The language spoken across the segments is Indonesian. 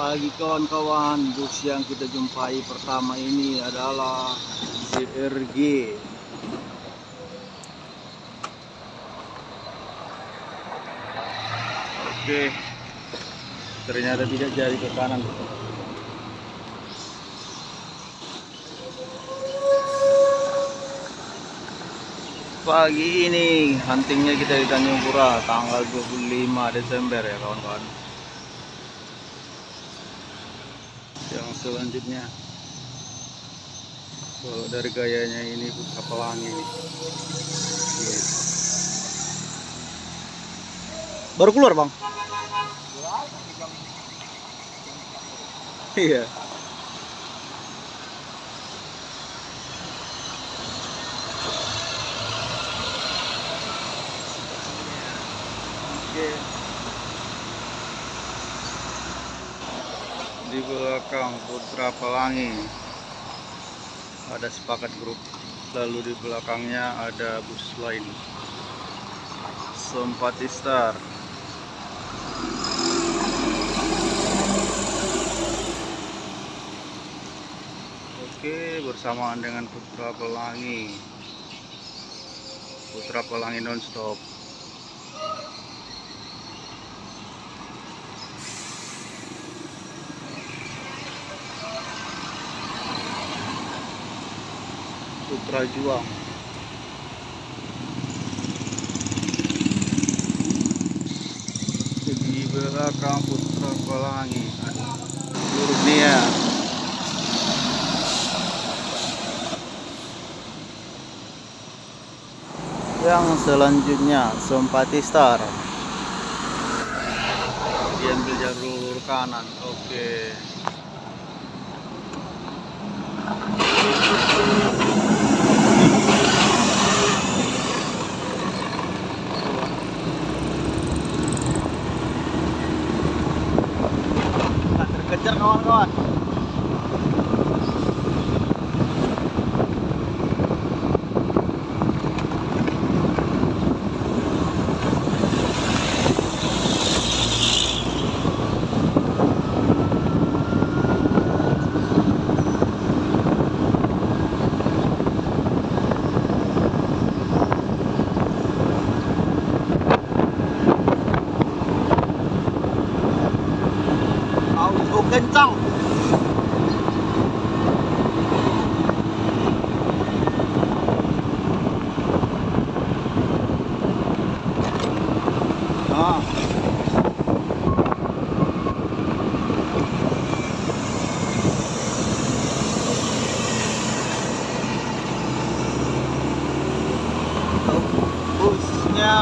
pagi kawan-kawan. Bus yang kita jumpai pertama ini adalah CRG. Oke, ternyata tidak jadi ke kanan. Pagi ini huntingnya kita di Tanjung Pura tanggal 25 Desember ya kawan-kawan. Yang selanjutnya, kalau dari gayanya ini Putra Pelangi nih. Baru keluar bang? Iya. Oke. Di belakang Putra Pelangi ada Sepakat Grup, lalu di belakangnya ada bus lain Sempatistar. Oke, bersamaan dengan Putra Pelangi nonstop. Putra Juang. Di belakang Putra Pelangi seluruh dunia. Yang selanjutnya Sempatistar. Diambil jalur kanan. Oke. Terkejar kawan-kawan. Auto kencang. Nah. Busnya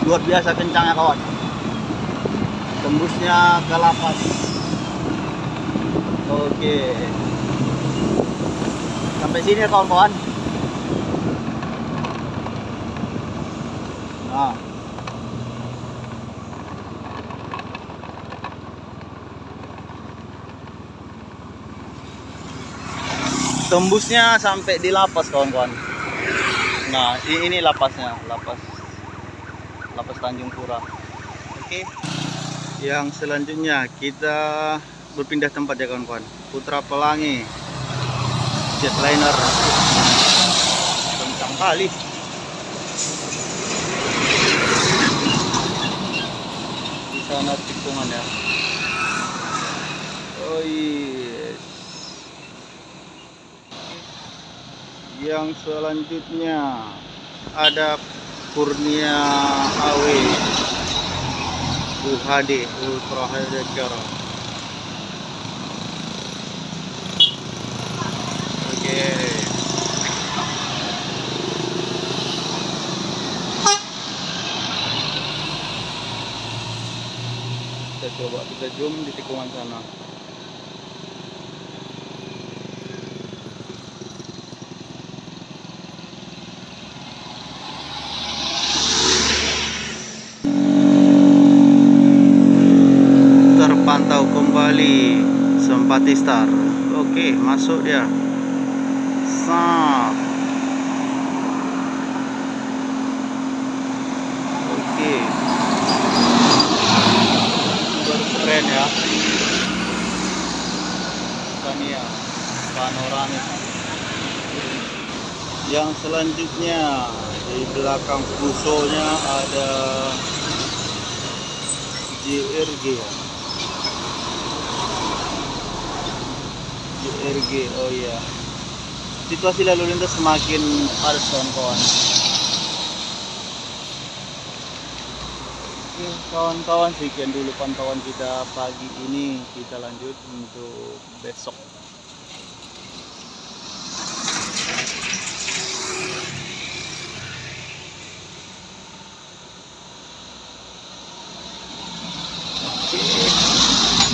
luar biasa kencangnya kawan. Tembusnya ke lapas. Oke, sampai sini ya kawan-kawan. Nah, tembusnya sampai di lapas kawan-kawan. Nah, ini lapasnya, lapas Tanjung Pura. Oke. Yang selanjutnya kita berpindah tempat ya kawan-kawan. Putra Pelangi Jetliner. Kencang kali. Di sana tikungan ya. Oh yes. Yang selanjutnya ada Kurnia AW UHD Ultra Hijacker. Oke. Kita coba zoom di tikungan sana. Empati Star. Oke, masuk dia. Sap. Oke. Baru keren ya. Scania panoramik. Yang selanjutnya di belakang fusonya ada JRG ya. JRG, oh iya. Situasi lalu lintas semakin padat kawan-kawan. Oke kawan-kawan, sekian dulu pantauan kita pagi ini. Kita lanjut untuk besok.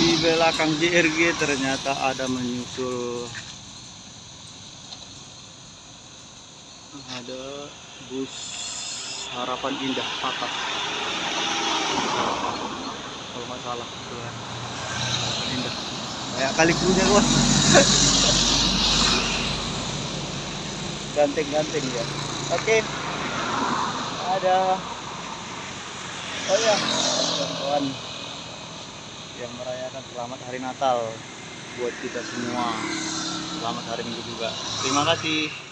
Di belakang JRG ternyata ada menyusul, ada bus Harapan Indah patah kalau nggak salah tuh ya. Indah kayak kali punya bos. Ganteng-ganteng ya. Oke, ada, oh ya kawan-kawan yang merayakan selamat hari Natal buat kita semua. Selamat hari Minggu juga. Terima kasih.